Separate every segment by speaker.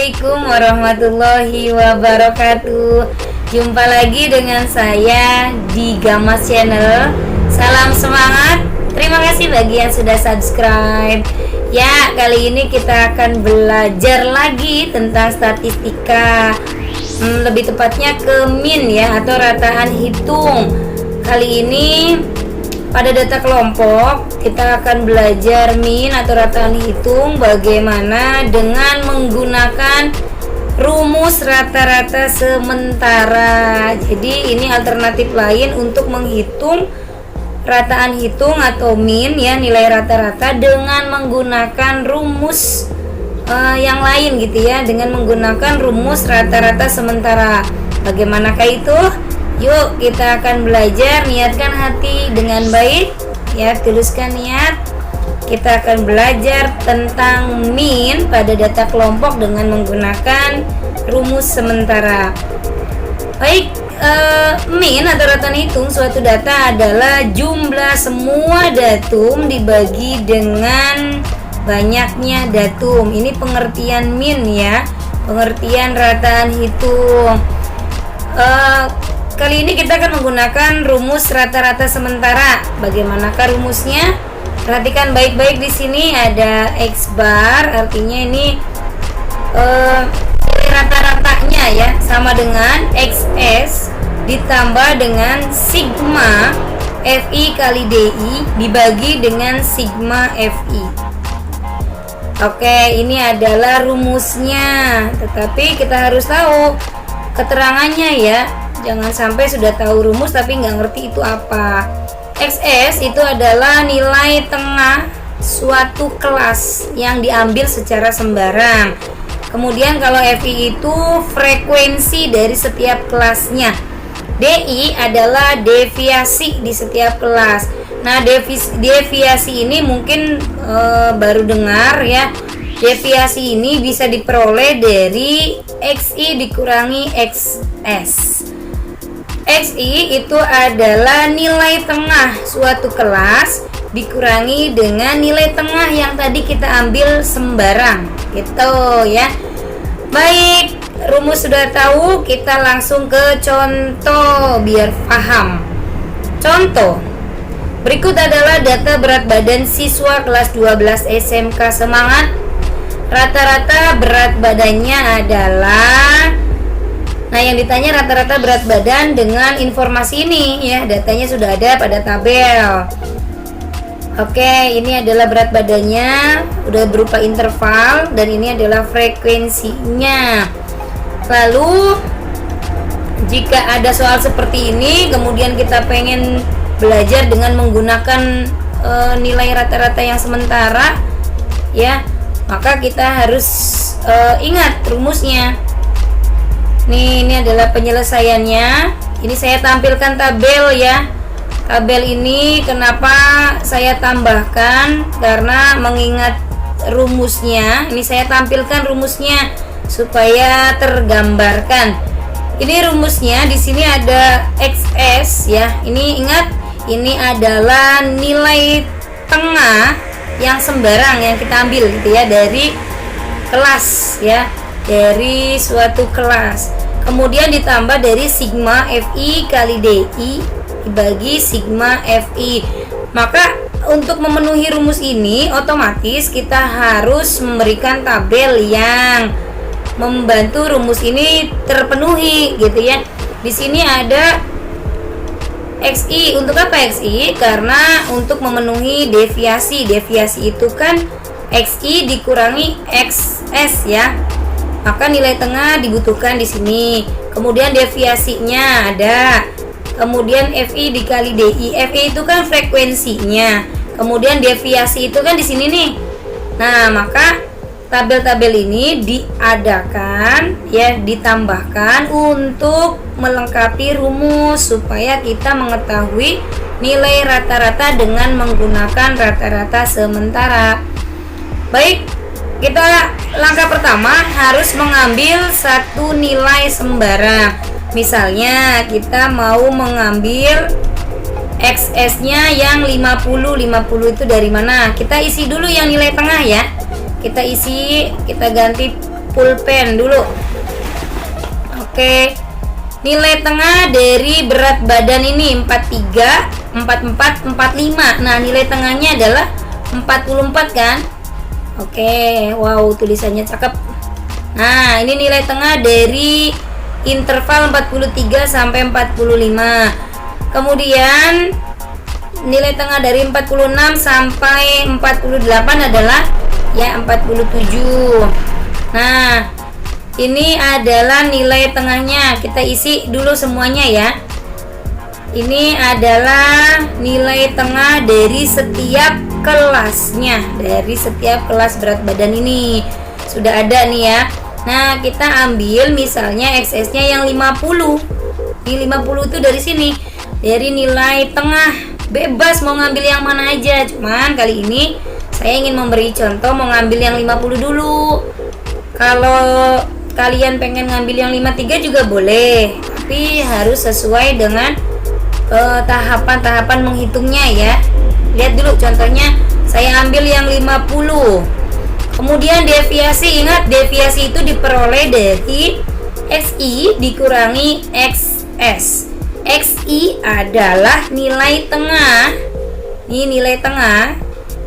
Speaker 1: Assalamualaikum warahmatullahi wabarakatuh. Jumpa lagi dengan saya di Gamas Channel. Salam semangat. Terima kasih bagi yang sudah subscribe. Ya, kali ini kita akan belajar lagi tentang statistika. Lebih tepatnya ke min ya, atau rataan hitung. Kali ini pada data kelompok kita akan belajar min atau rataan hitung bagaimana dengan menggunakan rumus rata-rata sementara. Jadi ini alternatif lain untuk menghitung rataan hitung atau min ya, nilai rata-rata dengan menggunakan rumus yang lain gitu ya, dengan menggunakan rumus rata-rata sementara. Bagaimanakah itu? Yuk kita akan belajar. Niatkan hati dengan baik ya, tuliskan niat. Kita akan belajar tentang min pada data kelompok dengan menggunakan rumus sementara. Baik, min atau rataan hitung suatu data adalah jumlah semua datum dibagi dengan banyaknya datum. Ini pengertian min ya, pengertian rataan hitung. Kali ini kita akan menggunakan rumus rata-rata sementara. Bagaimanakah rumusnya? Perhatikan baik-baik, di sini ada X bar, artinya ini rata-ratanya ya, sama dengan XS ditambah dengan sigma FI kali DI dibagi dengan sigma FI. Oke, ini adalah rumusnya. Tetapi kita harus tahu keterangannya ya. Jangan sampai sudah tahu rumus tapi nggak ngerti itu apa. XS itu adalah nilai tengah suatu kelas yang diambil secara sembarang. Kemudian kalau FI itu frekuensi dari setiap kelasnya. DI adalah deviasi di setiap kelas. Nah, deviasi ini mungkin baru dengar ya. Deviasi ini bisa diperoleh dari XI dikurangi XS. XI itu adalah nilai tengah suatu kelas dikurangi dengan nilai tengah yang tadi kita ambil sembarang gitu ya. Baik, rumus sudah tahu, kita langsung ke contoh biar paham. Contoh berikut adalah data berat badan siswa kelas 12 SMK Semangat. Rata-rata berat badannya adalah, nah yang ditanya rata-rata berat badan dengan informasi ini ya, datanya sudah ada pada tabel. Oke, ini adalah berat badannya, udah berupa interval, dan ini adalah frekuensinya. Lalu jika ada soal seperti ini, kemudian kita pengen belajar dengan menggunakan nilai rata-rata yang sementara ya, maka kita harus ingat rumusnya. Ini adalah penyelesaiannya. Ini saya tampilkan tabel ya. Tabel ini kenapa saya tambahkan? Karena mengingat rumusnya. Ini saya tampilkan rumusnya supaya tergambarkan. Ini rumusnya, di sini ada XS ya. Ini ingat, ini adalah nilai tengah yang sembarang yang kita ambil gitu ya, dari kelas ya, dari suatu kelas. Kemudian ditambah dari sigma FI kali DI dibagi sigma FI. Maka untuk memenuhi rumus ini otomatis kita harus memberikan tabel yang membantu rumus ini terpenuhi gitu ya. Di sini ada XI. Untuk apa XI? Karena untuk memenuhi deviasi. Deviasi itu kan XI dikurangi XS ya. Maka nilai tengah dibutuhkan di sini. Kemudian deviasinya ada. Kemudian FI dikali DI. FI itu kan frekuensinya. Kemudian deviasi itu kan di sini nih. Nah, maka tabel-tabel ini diadakan ya, ditambahkan untuk melengkapi rumus supaya kita mengetahui nilai rata-rata dengan menggunakan rata-rata sementara. Baik, kita langkah pertama harus mengambil satu nilai sembarang. Misalnya kita mau mengambil XS-nya yang 50 itu dari mana? Kita isi dulu yang nilai tengah ya. Kita isi, kita ganti pulpen dulu. Oke. Nilai tengah dari berat badan ini 43, 44, 45. Nah, nilai tengahnya adalah 44 kan? Oke, wow, tulisannya cakep. Nah, ini nilai tengah dari interval 43 sampai 45. Kemudian nilai tengah dari 46 sampai 48 adalah ya 47. Nah, ini adalah nilai tengahnya. Kita isi dulu semuanya ya. Ini adalah nilai tengah dari setiap kelasnya, dari setiap kelas berat badan ini. Sudah ada nih ya. Nah, kita ambil misalnya XS-nya yang 50. Ini 50 itu dari sini. Dari nilai tengah. Bebas mau ngambil yang mana aja. Cuman kali ini saya ingin memberi contoh mau ngambil yang 50 dulu. Kalau kalian pengen ngambil yang 53 juga boleh. Tapi harus sesuai dengan tahapan-tahapan menghitungnya ya. Lihat dulu contohnya, saya ambil yang 50. Kemudian deviasi, ingat deviasi itu diperoleh dari XI dikurangi XS. XI adalah nilai tengah. Ini nilai tengah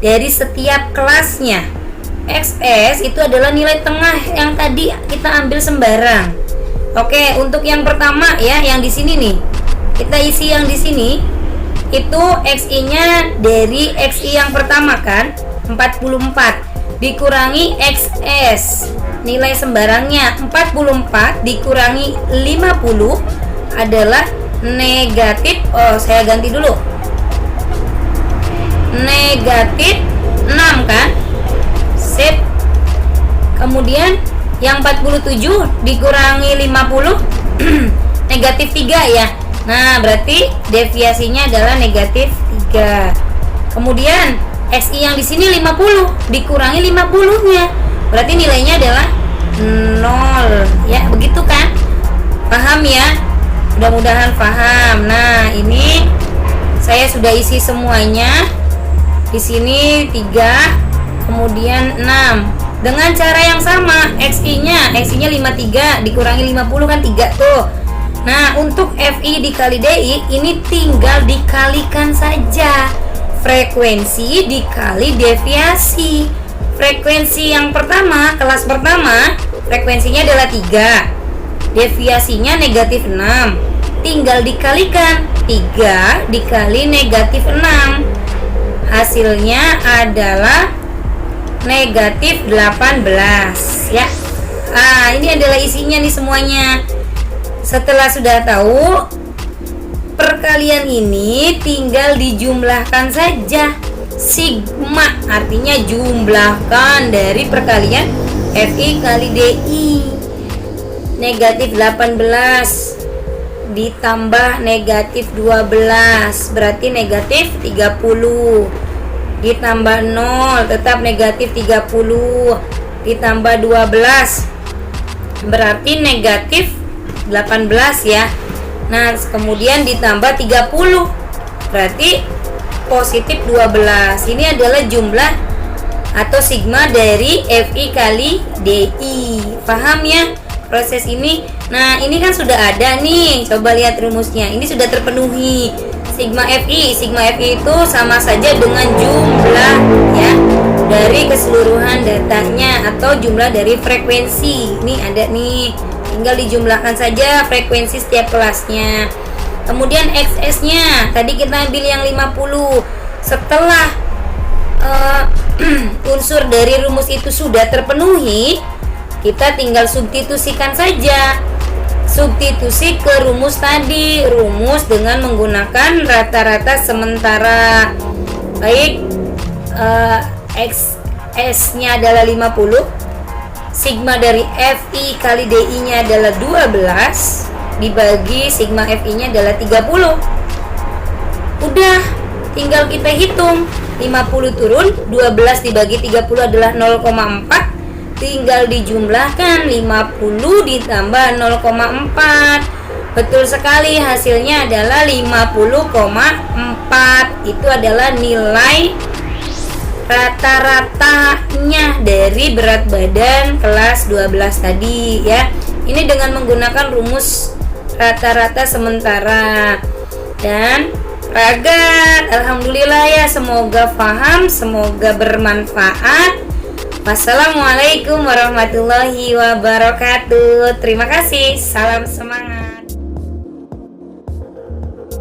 Speaker 1: dari setiap kelasnya. XS itu adalah nilai tengah yang tadi kita ambil sembarang. Oke, untuk yang pertama ya, yang di sini nih. Kita isi yang di sini. Itu XI-nya dari XI yang pertama kan, 44 dikurangi XS. Nilai sembarangnya 44 dikurangi 50 adalah negatif. Oh, saya ganti dulu. Negatif 6 kan? Sip. Kemudian yang 47 dikurangi 50 negatif 3 ya. Nah, berarti deviasinya adalah negatif 3. Kemudian XI yang di sini 50 dikurangi 50-nya. Berarti nilainya adalah 0. Ya, begitu kan? Paham ya? Mudah-mudahan paham. Nah, ini saya sudah isi semuanya. Di sini 3, kemudian 6. Dengan cara yang sama, XI-nya 53 dikurangi 50 kan 3 tuh. Nah, untuk FI dikali DI ini tinggal dikalikan saja. Frekuensi dikali deviasi. Frekuensi yang pertama, kelas pertama, frekuensinya adalah 3. Deviasinya negatif 6. Tinggal dikalikan 3 dikali negatif 6. Hasilnya adalah negatif 18 ya. Nah, ini adalah isinya nih semuanya. Setelah sudah tahu perkalian ini, tinggal dijumlahkan saja. Sigma artinya jumlahkan dari perkalian FI kali DI. Negatif 18 ditambah negatif 12 berarti negatif 30. Ditambah 0 tetap negatif 30. Ditambah 12 berarti negatif 18 ya. Nah, kemudian ditambah 30 berarti positif 12. Ini adalah jumlah atau sigma dari FI kali DI. Paham ya proses ini? Nah, ini kan sudah ada nih. Coba lihat rumusnya. Ini sudah terpenuhi. Sigma FI itu sama saja dengan jumlah ya dari keseluruhan datanya atau jumlah dari frekuensi. Ini ada nih. Tinggal dijumlahkan saja frekuensi setiap kelasnya. Kemudian XS-nya tadi kita ambil yang 50. Setelah unsur dari rumus itu sudah terpenuhi, kita tinggal substitusikan saja. Substitusi ke rumus tadi, rumus dengan menggunakan rata-rata sementara. Baik, XS-nya adalah 50. Sigma dari FI kali DI-nya adalah 12 dibagi sigma FI-nya adalah 30. Udah, tinggal kita hitung. 50 turun, 12 dibagi 30 adalah 0,4. Tinggal dijumlahkan 50 ditambah 0,4. Betul sekali, hasilnya adalah 50,4. Itu adalah nilai rata-ratanya dari berat badan kelas 12 tadi ya. Ini dengan menggunakan rumus rata-rata sementara. Dan Ragat, alhamdulillah ya, semoga paham, semoga bermanfaat. Wassalamualaikum warahmatullahi wabarakatuh. Terima kasih, salam semangat.